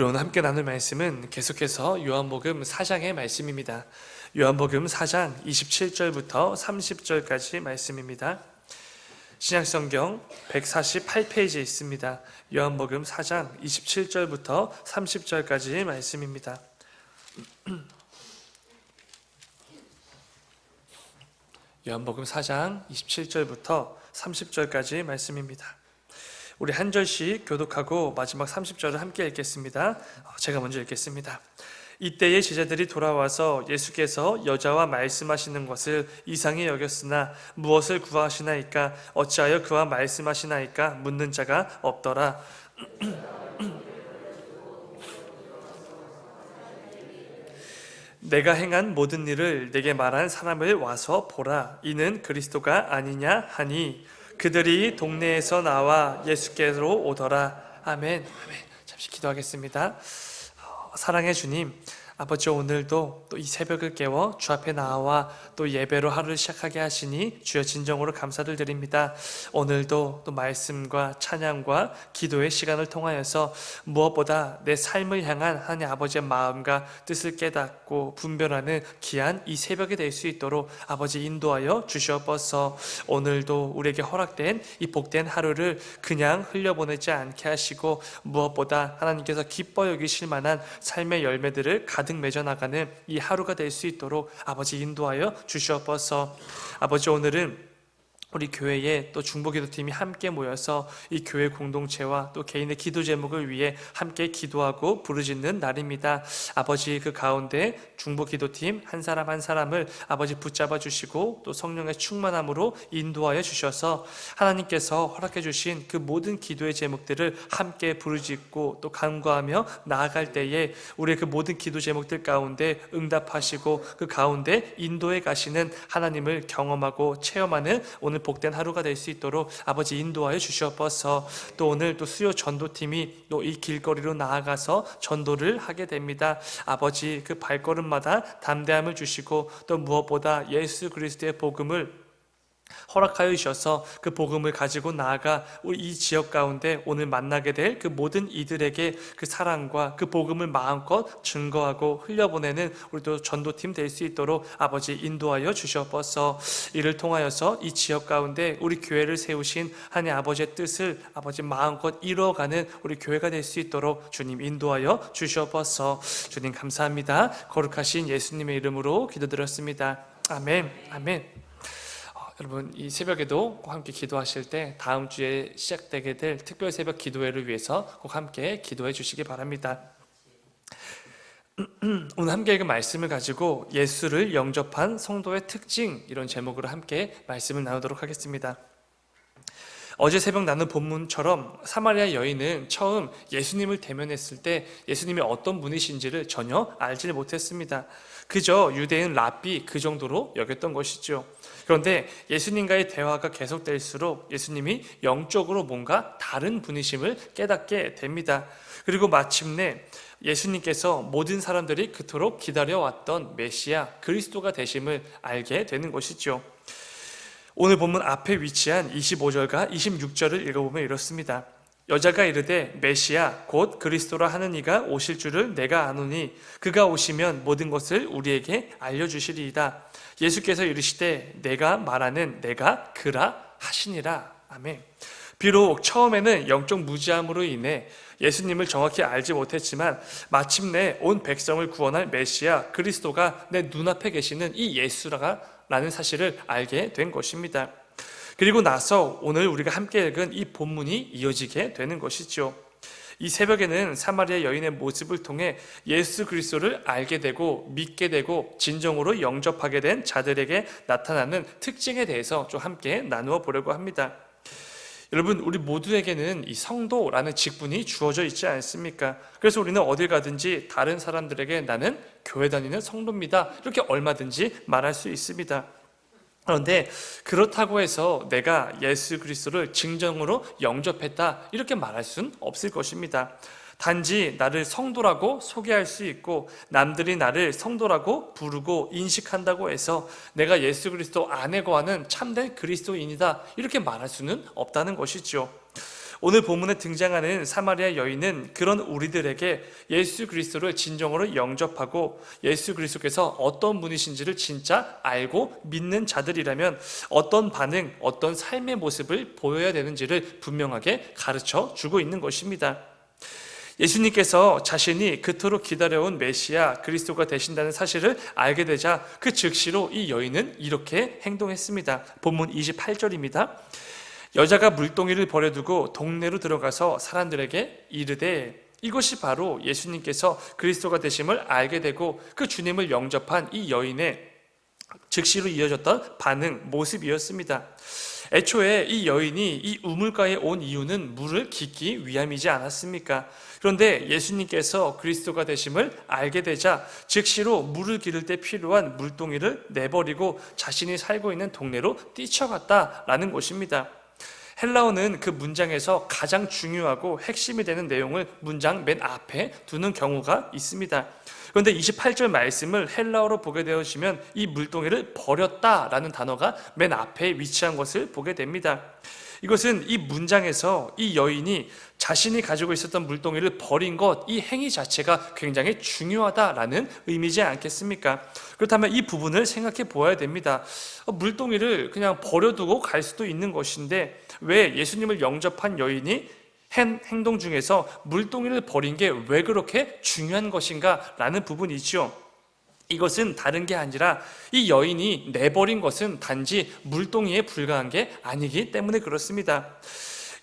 우리 오늘 함께 나눌 말씀은 계속해서 요한복음 4장의 말씀입니다. 요한복음 4장 27절부터 30절까지 말씀입니다. 신약성경 148페이지에 있습니다. 요한복음 4장 27절부터 30절까지 말씀입니다. 요한복음 4장 27절부터 30절까지 말씀입니다. 우리 한 절씩 교독하고 마지막 30절을 함께 읽겠습니다. 제가 먼저 읽겠습니다. 이때에 제자들이 돌아와서 예수께서 여자와 말씀하시는 것을 이상히 여겼으나 무엇을 구하시나이까 어찌하여 그와 말씀하시나이까 묻는 자가 없더라. 내가 행한 모든 일을 내게 말한 사람을 와서 보라. 이는 그리스도가 아니냐 하니 그들이 동네에서 나와 예수께로 오더라. 아멘. 잠시 기도하겠습니다. 사랑의 주님, 아버지, 오늘도 또 이 새벽을 깨워 주 앞에 나와 또 예배로 하루를 시작하게 하시니 주여 진정으로 감사를 드립니다. 오늘도 또 말씀과 찬양과 기도의 시간을 통하여서 무엇보다 내 삶을 향한 하나님 아버지의 마음과 뜻을 깨닫고 분별하는 귀한 이 새벽이 될 수 있도록 아버지 인도하여 주시옵소서. 오늘도 우리에게 허락된 이 복된 하루를 그냥 흘려보내지 않게 하시고 무엇보다 하나님께서 기뻐 여기실 만한 삶의 열매들을 가득 맺어나가는 이 하루가 될 수 있도록 아버지 인도하여 주시옵소서. 아버지, 오늘은 우리 교회에 또 중보기도팀이 함께 모여서 이 교회 공동체와 또 개인의 기도 제목을 위해 함께 기도하고 부르짖는 날입니다. 아버지, 그 가운데 중보기도팀 한 사람 한 사람을 아버지 붙잡아 주시고 또 성령의 충만함으로 인도하여 주셔서 하나님께서 허락해 주신 그 모든 기도의 제목들을 함께 부르짖고 또 간구하며 나아갈 때에 우리의 그 모든 기도 제목들 가운데 응답하시고 그 가운데 인도해 가시는 하나님을 경험하고 체험하는 오늘 복된 하루가 될 수 있도록 아버지 인도하여 주시옵소서. 또 오늘 또 수요 전도팀이 또 이 길거리로 나아가서 전도를 하게 됩니다. 아버지, 그 발걸음마다 담대함을 주시고 또 무엇보다 예수 그리스도의 복음을 허락하여 주셔서 그 복음을 가지고 나아가 우리 이 지역 가운데 오늘 만나게 될 그 모든 이들에게 그 사랑과 그 복음을 마음껏 증거하고 흘려보내는 우리도 전도팀 될 수 있도록 아버지 인도하여 주시옵소서. 이를 통하여서 이 지역 가운데 우리 교회를 세우신 하나님 아버지의 뜻을 아버지 마음껏 이루어가는 우리 교회가 될 수 있도록 주님 인도하여 주시옵소서. 주님 감사합니다. 거룩하신 예수님의 이름으로 기도드렸습니다. 아멘. 아멘. 여러분, 이 새벽에도 꼭 함께 기도하실 때 다음 주에 시작되게 될 특별 새벽 기도회를 위해서 꼭 함께 기도해 주시기 바랍니다. 오늘 함께 읽은 말씀을 가지고 예수를 영접한 성도의 특징, 이런 제목으로 함께 말씀을 나누도록 하겠습니다. 어제 새벽 나눈 본문처럼 사마리아 여인은 처음 예수님을 대면했을 때 예수님이 어떤 분이신지를 전혀 알지 못했습니다. 그저 유대인 랍비 그 정도로 여겼던 것이죠. 그런데 예수님과의 대화가 계속될수록 예수님이 영적으로 뭔가 다른 분이심을 깨닫게 됩니다. 그리고 마침내 예수님께서 모든 사람들이 그토록 기다려왔던 메시아 그리스도가 되심을 알게 되는 것이죠. 오늘 본문 앞에 위치한 25절과 26절을 읽어보면 이렇습니다. 여자가 이르되 메시아 곧 그리스도라 하는 이가 오실 줄을 내가 아노니 그가 오시면 모든 것을 우리에게 알려주시리이다. 예수께서 이르시되 내가 말하는 내가 그라 하시니라. 아멘. 비록 처음에는 영적 무지함으로 인해 예수님을 정확히 알지 못했지만 마침내 온 백성을 구원할 메시아 그리스도가 내 눈앞에 계시는 이 예수라는 사실을 알게 된 것입니다. 그리고 나서 오늘 우리가 함께 읽은 이 본문이 이어지게 되는 것이죠. 이 새벽에는 사마리아 여인의 모습을 통해 예수 그리스도를 알게 되고 믿게 되고 진정으로 영접하게 된 자들에게 나타나는 특징에 대해서 좀 함께 나누어 보려고 합니다. 여러분, 우리 모두에게는 이 성도라는 직분이 주어져 있지 않습니까? 그래서 우리는 어딜 가든지 다른 사람들에게 나는 교회 다니는 성도입니다, 이렇게 얼마든지 말할 수 있습니다. 그런데 그렇다고 해서 내가 예수 그리스도를 진정으로 영접했다 이렇게 말할 수는 없을 것입니다. 단지 나를 성도라고 소개할 수 있고 남들이 나를 성도라고 부르고 인식한다고 해서 내가 예수 그리스도 안에 거하는 참된 그리스도인이다 이렇게 말할 수는 없다는 것이죠. 오늘 본문에 등장하는 사마리아 여인은 그런 우리들에게 예수 그리스도를 진정으로 영접하고 예수 그리스도께서 어떤 분이신지를 진짜 알고 믿는 자들이라면 어떤 반응, 어떤 삶의 모습을 보여야 되는지를 분명하게 가르쳐 주고 있는 것입니다. 예수님께서 자신이 그토록 기다려온 메시아 그리스도가 되신다는 사실을 알게 되자 그 즉시로 이 여인은 이렇게 행동했습니다. 본문 28절입니다. 여자가 물동이를 버려두고 동네로 들어가서 사람들에게 이르되, 이것이 바로 예수님께서 그리스도가 되심을 알게 되고 그 주님을 영접한 이 여인의 즉시로 이어졌던 반응, 모습이었습니다. 애초에 이 여인이 이 우물가에 온 이유는 물을 깃기 위함이지 않았습니까? 그런데 예수님께서 그리스도가 되심을 알게 되자 즉시로 물을 기를 때 필요한 물동이를 내버리고 자신이 살고 있는 동네로 뛰쳐갔다라는 것입니다. 헬라어는 그 문장에서 가장 중요하고 핵심이 되는 내용을 문장 맨 앞에 두는 경우가 있습니다. 그런데 28절 말씀을 헬라어로 보게 되어지면 이 물동이를 버렸다라는 단어가 맨 앞에 위치한 것을 보게 됩니다. 이것은 이 문장에서 이 여인이 자신이 가지고 있었던 물동이를 버린 것, 이 행위 자체가 굉장히 중요하다라는 의미지 않겠습니까? 그렇다면 이 부분을 생각해 보아야 됩니다. 물동이를 그냥 버려두고 갈 수도 있는 것인데 왜 예수님을 영접한 여인이 행동 중에서 물동이를 버린 게 왜 그렇게 중요한 것인가 라는 부분이죠. 이것은 다른 게 아니라 이 여인이 내버린 것은 단지 물동이에 불과한 게 아니기 때문에 그렇습니다.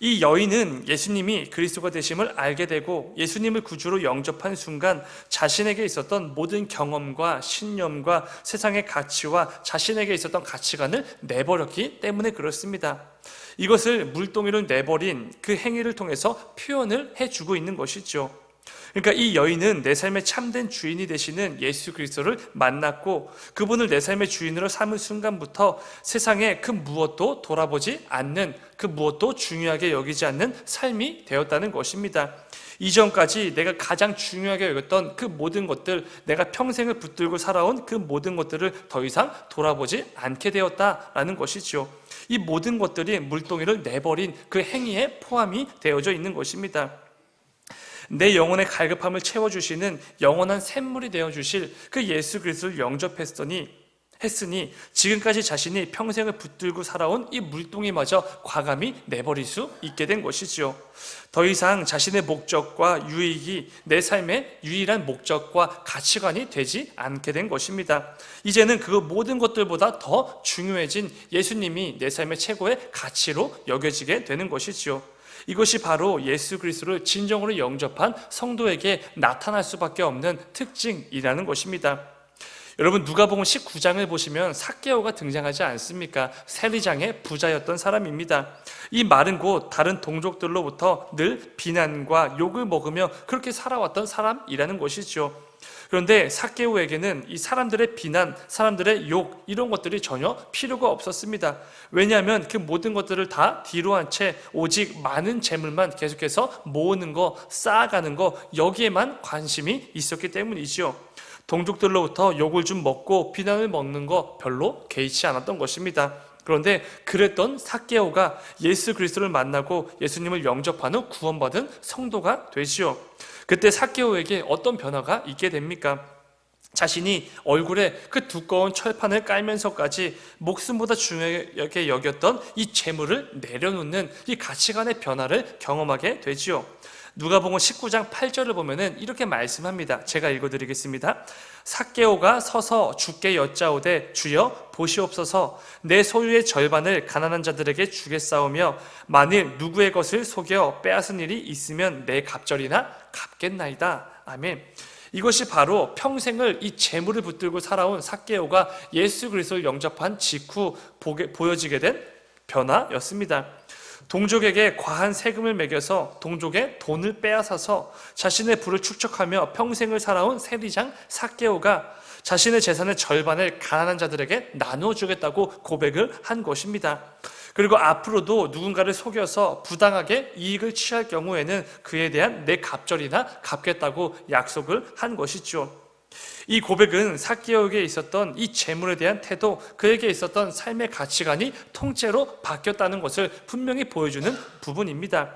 이 여인은 예수님이 그리스도가 되심을 알게 되고 예수님을 구주로 영접한 순간 자신에게 있었던 모든 경험과 신념과 세상의 가치와 자신에게 있었던 가치관을 내버렸기 때문에 그렇습니다. 이것을 물동이로 내버린 그 행위를 통해서 표현을 해주고 있는 것이죠. 그러니까 이 여인은 내 삶의 참된 주인이 되시는 예수 그리스도를 만났고 그분을 내 삶의 주인으로 삼은 순간부터 세상의 그 무엇도 돌아보지 않는, 그 무엇도 중요하게 여기지 않는 삶이 되었다는 것입니다. 이전까지 내가 가장 중요하게 여겼던 그 모든 것들, 내가 평생을 붙들고 살아온 그 모든 것들을 더 이상 돌아보지 않게 되었다라는 것이죠. 이 모든 것들이 물동이를 내버린 그 행위에 포함이 되어져 있는 것입니다. 내 영혼의 갈급함을 채워주시는 영원한 샘물이 되어주실 그 예수 그리스도를 영접했으니 지금까지 자신이 평생을 붙들고 살아온 이 물동이마저 과감히 내버릴 수 있게 된 것이지요. 더 이상 자신의 목적과 유익이 내 삶의 유일한 목적과 가치관이 되지 않게 된 것입니다. 이제는 그 모든 것들보다 더 중요해진 예수님이 내 삶의 최고의 가치로 여겨지게 되는 것이지요. 이것이 바로 예수 그리스도를 진정으로 영접한 성도에게 나타날 수밖에 없는 특징이라는 것입니다. 여러분, 누가복음 19장을 보시면 삭개오가 등장하지 않습니까? 세리장의 부자였던 사람입니다. 이 말은 곧 다른 동족들로부터 늘 비난과 욕을 먹으며 그렇게 살아왔던 사람이라는 것이죠. 그런데 삭개오에게는 이 사람들의 비난, 사람들의 욕 이런 것들이 전혀 필요가 없었습니다. 왜냐하면 그 모든 것들을 다 뒤로 한 채 오직 많은 재물만 계속해서 모으는 거, 쌓아가는 거, 여기에만 관심이 있었기 때문이지요. 동족들로부터 욕을 좀 먹고 비난을 먹는 거 별로 개의치 않았던 것입니다. 그런데 그랬던 삭개오가 예수 그리스도를 만나고 예수님을 영접한 후 구원받은 성도가 되지요. 그때 삭개오에게 어떤 변화가 있게 됩니까? 자신이 얼굴에 그 두꺼운 철판을 깔면서까지 목숨보다 중요하게 여겼던 이 재물을 내려놓는 이 가치관의 변화를 경험하게 되지요. 누가복음 19장 8절을 보면은 이렇게 말씀합니다. 제가 읽어드리겠습니다. 삭개오가 서서 주께 여짜오되 주여 보시옵소서, 내 소유의 절반을 가난한 자들에게 주겠사오며 만일 누구의 것을 속여 빼앗은 일이 있으면 내 갑절이나 갚겠나이다. 아멘. 이것이 바로 평생을 이 재물을 붙들고 살아온 삭개오가 예수 그리스도를 영접한 직후 보여지게 된 변화였습니다. 동족에게 과한 세금을 매겨서 동족의 돈을 빼앗아서 자신의 부를 축적하며 평생을 살아온 세리장 삭개오가 자신의 재산의 절반을 가난한 자들에게 나누어 주겠다고 고백을 한 것입니다. 그리고 앞으로도 누군가를 속여서 부당하게 이익을 취할 경우에는 그에 대한 내 갑절이나 갚겠다고 약속을 한 것이죠. 이 고백은 삭개오에게 있었던 이 재물에 대한 태도, 그에게 있었던 삶의 가치관이 통째로 바뀌었다는 것을 분명히 보여주는 부분입니다.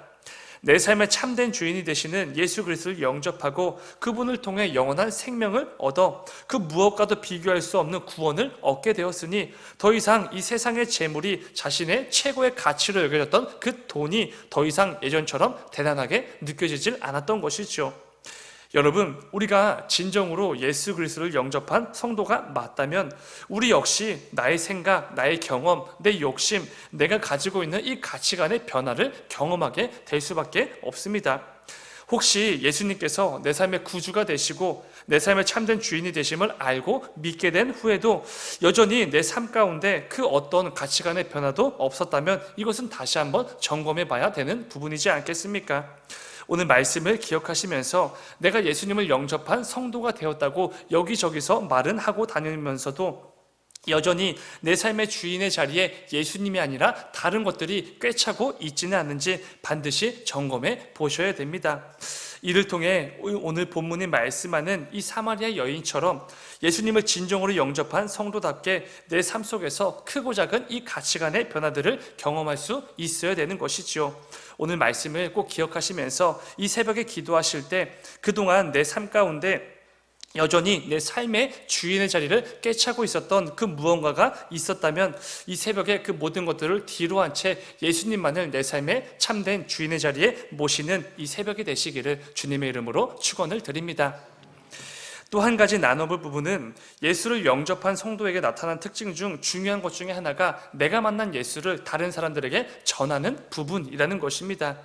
내 삶의 참된 주인이 되시는 예수 그리스도를 영접하고 그분을 통해 영원한 생명을 얻어 그 무엇과도 비교할 수 없는 구원을 얻게 되었으니 더 이상 이 세상의 재물이 자신의 최고의 가치로 여겨졌던 그 돈이 더 이상 예전처럼 대단하게 느껴지질 않았던 것이죠. 여러분, 우리가 진정으로 예수 그리스도를 영접한 성도가 맞다면 우리 역시 나의 생각, 나의 경험, 내 욕심, 내가 가지고 있는 이 가치관의 변화를 경험하게 될 수밖에 없습니다. 혹시 예수님께서 내 삶의 구주가 되시고 내 삶의 참된 주인이 되심을 알고 믿게 된 후에도 여전히 내 삶 가운데 그 어떤 가치관의 변화도 없었다면 이것은 다시 한번 점검해 봐야 되는 부분이지 않겠습니까? 오늘 말씀을 기억하시면서 내가 예수님을 영접한 성도가 되었다고 여기저기서 말은 하고 다니면서도 여전히 내 삶의 주인의 자리에 예수님이 아니라 다른 것들이 꿰차고 있지는 않는지 반드시 점검해 보셔야 됩니다. 이를 통해 오늘 본문이 말씀하는 이 사마리아 여인처럼 예수님을 진정으로 영접한 성도답게 내 삶 속에서 크고 작은 이 가치관의 변화들을 경험할 수 있어야 되는 것이지요. 오늘 말씀을 꼭 기억하시면서 이 새벽에 기도하실 때 그동안 내 삶 가운데 여전히 내 삶의 주인의 자리를 꿰차고 있었던 그 무언가가 있었다면 이 새벽에 그 모든 것들을 뒤로 한 채 예수님만을 내 삶의 참된 주인의 자리에 모시는 이 새벽이 되시기를 주님의 이름으로 축원을 드립니다. 또 한 가지 나눠볼 부분은 예수를 영접한 성도에게 나타난 특징 중 중요한 것 중에 하나가 내가 만난 예수를 다른 사람들에게 전하는 부분이라는 것입니다.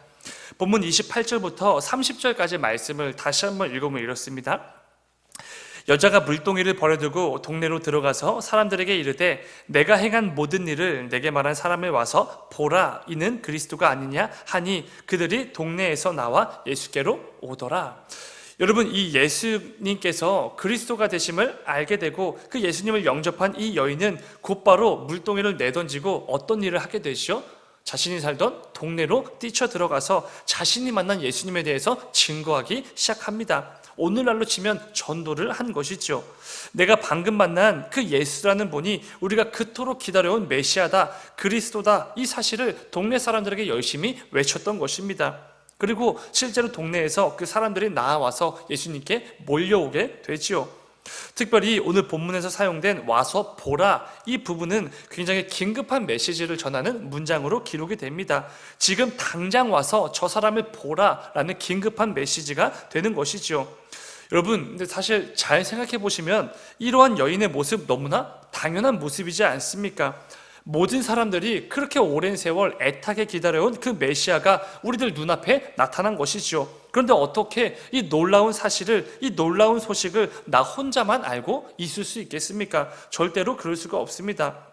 본문 28절부터 30절까지 말씀을 다시 한번 읽어보면 이렇습니다. 여자가 물동이를 버려두고 동네로 들어가서 사람들에게 이르되 내가 행한 모든 일을 내게 말한 사람을 와서 보라, 이는 그리스도가 아니냐 하니 그들이 동네에서 나와 예수께로 오더라. 여러분, 이 예수님께서 그리스도가 되심을 알게 되고 그 예수님을 영접한 이 여인은 곧바로 물동이를 내던지고 어떤 일을 하게 되시죠? 자신이 살던 동네로 뛰쳐 들어가서 자신이 만난 예수님에 대해서 증거하기 시작합니다. 오늘날로 치면 전도를 한 것이죠. 내가 방금 만난 그 예수라는 분이 우리가 그토록 기다려온 메시아다, 그리스도다, 이 사실을 동네 사람들에게 열심히 외쳤던 것입니다. 그리고 실제로 동네에서 그 사람들이 나와서 예수님께 몰려오게 되지요. 특별히 오늘 본문에서 사용된 와서 보라, 이 부분은 굉장히 긴급한 메시지를 전하는 문장으로 기록이 됩니다. 지금 당장 와서 저 사람을 보라라는 긴급한 메시지가 되는 것이죠. 여러분, 근데 사실 잘 생각해 보시면 이러한 여인의 모습 너무나 당연한 모습이지 않습니까? 모든 사람들이 그렇게 오랜 세월 애타게 기다려온 그 메시아가 우리들 눈앞에 나타난 것이죠. 그런데 어떻게 이 놀라운 사실을, 이 놀라운 소식을 나 혼자만 알고 있을 수 있겠습니까? 절대로 그럴 수가 없습니다.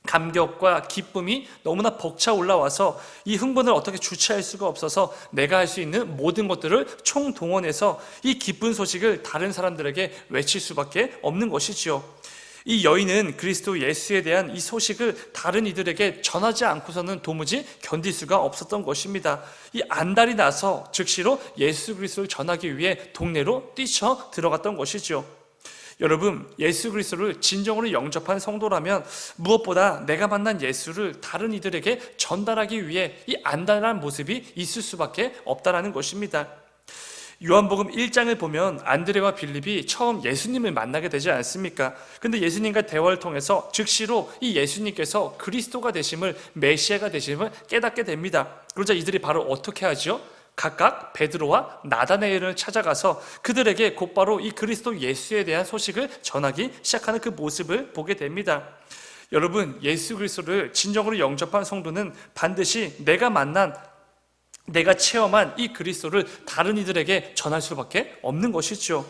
감격과 기쁨이 너무나 벅차 올라와서 이 흥분을 어떻게 주체할 수가 없어서 내가 할 수 있는 모든 것들을 총동원해서 이 기쁜 소식을 다른 사람들에게 외칠 수밖에 없는 것이지요. 이 여인은 그리스도 예수에 대한 이 소식을 다른 이들에게 전하지 않고서는 도무지 견딜 수가 없었던 것입니다. 이 안달이 나서 즉시로 예수 그리스도를 전하기 위해 동네로 뛰쳐 들어갔던 것이죠. 여러분, 예수 그리스도를 진정으로 영접한 성도라면 무엇보다 내가 만난 예수를 다른 이들에게 전달하기 위해 이 안달한 모습이 있을 수밖에 없다는 것입니다. 요한복음 1장을 보면 안드레와 빌립이 처음 예수님을 만나게 되지 않습니까? 근데 예수님과 대화를 통해서 즉시로 이 예수님께서 그리스도가 되심을, 메시아가 되심을 깨닫게 됩니다. 그러자 이들이 바로 어떻게 하죠? 각각 베드로와 나다나엘을 찾아가서 그들에게 곧바로 이 그리스도 예수에 대한 소식을 전하기 시작하는 그 모습을 보게 됩니다. 여러분, 예수 그리스도를 진정으로 영접한 성도는 반드시 내가 체험한 이 그리스도를 다른 이들에게 전할 수밖에 없는 것이죠.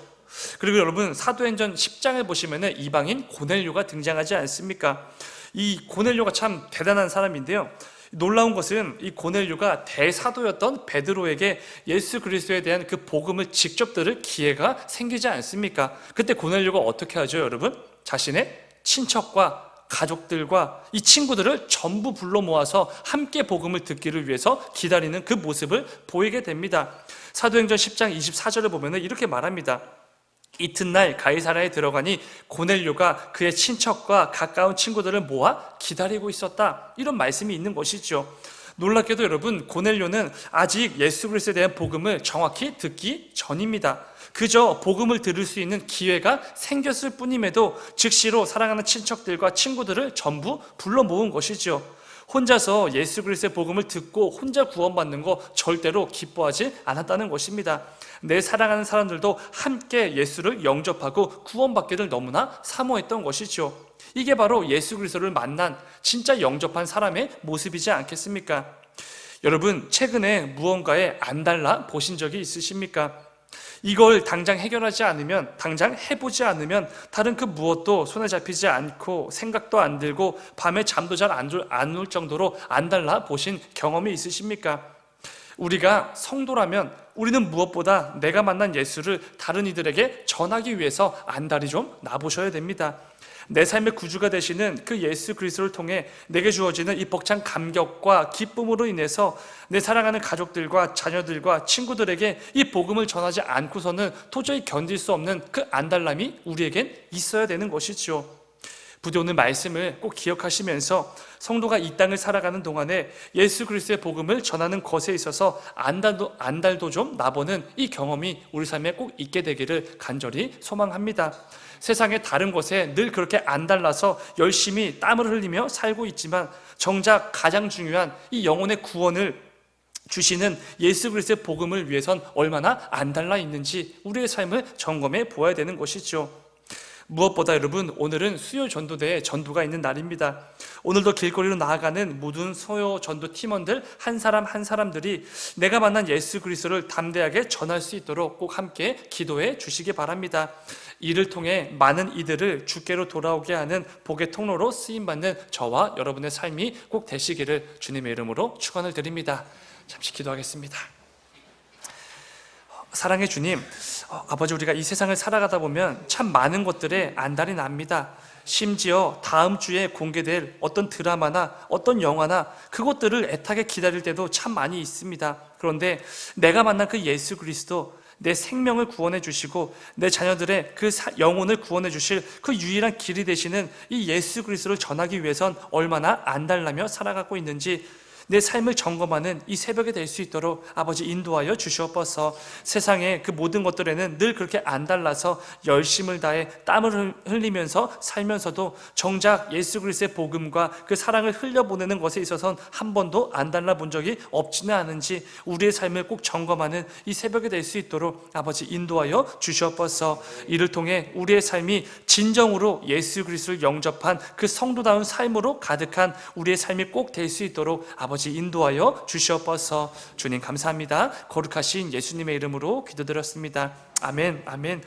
그리고 여러분, 사도행전 10장을 보시면 이방인 고넬료가 등장하지 않습니까? 이 고넬료가 참 대단한 사람인데요. 놀라운 것은 이 고넬료가 대사도였던 베드로에게 예수 그리스도에 대한 그 복음을 직접 들을 기회가 생기지 않습니까? 그때 고넬료가 어떻게 하죠, 여러분? 자신의 친척과 가족들과 이 친구들을 전부 불러 모아서 함께 복음을 듣기를 위해서 기다리는 그 모습을 보이게 됩니다. 사도행전 10장 24절을 보면 이렇게 말합니다. 이튿날 가이사랴에 들어가니 고넬료가 그의 친척과 가까운 친구들을 모아 기다리고 있었다. 이런 말씀이 있는 것이죠. 놀랍게도 여러분, 고넬료는 아직 예수 그리스도에 대한 복음을 정확히 듣기 전입니다. 그저 복음을 들을 수 있는 기회가 생겼을 뿐임에도 즉시로 사랑하는 친척들과 친구들을 전부 불러 모은 것이죠. 혼자서 예수 그리스도의 복음을 듣고 혼자 구원받는 거 절대로 기뻐하지 않았다는 것입니다. 내 사랑하는 사람들도 함께 예수를 영접하고 구원받기를 너무나 사모했던 것이죠. 이게 바로 예수 그리스도를 만난 진짜 영접한 사람의 모습이지 않겠습니까? 여러분, 최근에 무언가에 안달나 보신 적이 있으십니까? 이걸 당장 해결하지 않으면, 당장 해보지 않으면 다른 그 무엇도 손에 잡히지 않고 생각도 안 들고 밤에 잠도 잘 안 올 정도로 안달나 보신 경험이 있으십니까? 우리가 성도라면 우리는 무엇보다 내가 만난 예수를 다른 이들에게 전하기 위해서 안달이 좀 나보셔야 됩니다. 내 삶의 구주가 되시는 그 예수 그리스도를 통해 내게 주어지는 이 벅찬 감격과 기쁨으로 인해서 내 사랑하는 가족들과 자녀들과 친구들에게 이 복음을 전하지 않고서는 도저히 견딜 수 없는 그 안달남이 우리에겐 있어야 되는 것이죠. 부디 오늘 말씀을 꼭 기억하시면서 성도가 이 땅을 살아가는 동안에 예수 그리스도의 복음을 전하는 것에 있어서 안달도 좀 나보는 이 경험이 우리 삶에 꼭 있게 되기를 간절히 소망합니다. 세상의 다른 것에 늘 그렇게 안달나서 열심히 땀을 흘리며 살고 있지만 정작 가장 중요한 이 영혼의 구원을 주시는 예수 그리스도의 복음을 위해선 얼마나 안달나 있는지 우리의 삶을 점검해 보아야 되는 것이죠. 무엇보다 여러분, 오늘은 수요 전도대에 전도가 있는 날입니다. 오늘도 길거리로 나아가는 모든 수요 전도 팀원들 한 사람 한 사람들이 내가 만난 예수 그리스도를 담대하게 전할 수 있도록 꼭 함께 기도해 주시기 바랍니다. 이를 통해 많은 이들을 주께로 돌아오게 하는 복의 통로로 쓰임받는 저와 여러분의 삶이 꼭 되시기를 주님의 이름으로 축원을 드립니다. 잠시 기도하겠습니다. 사랑의 주님, 아버지, 우리가 이 세상을 살아가다 보면 참 많은 것들에 안달이 납니다. 심지어 다음 주에 공개될 어떤 드라마나 어떤 영화나 그것들을 애타게 기다릴 때도 참 많이 있습니다. 그런데 내가 만난 그 예수 그리스도, 내 생명을 구원해 주시고 내 자녀들의 그 영혼을 구원해 주실 그 유일한 길이 되시는 이 예수 그리스도를 전하기 위해선 얼마나 안달나며 살아가고 있는지 내 삶을 점검하는 이 새벽이 될 수 있도록 아버지 인도하여 주시옵소서. 세상의 그 모든 것들에는 늘 그렇게 안달나서 열심을 다해 땀을 흘리면서 살면서도 정작 예수 그리스도의 복음과 그 사랑을 흘려보내는 것에 있어서는 한 번도 안달나 본 적이 없지는 않은지 우리의 삶을 꼭 점검하는 이 새벽이 될 수 있도록 아버지 인도하여 주시옵소서. 이를 통해 우리의 삶이 진정으로 예수 그리스도를 영접한 그 성도다운 삶으로 가득한 우리의 삶이 꼭 될 수 있도록 아버지 인도하여 주시옵소서. 주님 감사합니다. 거룩하신 예수님의 이름으로 기도드렸습니다. 아멘. 아멘.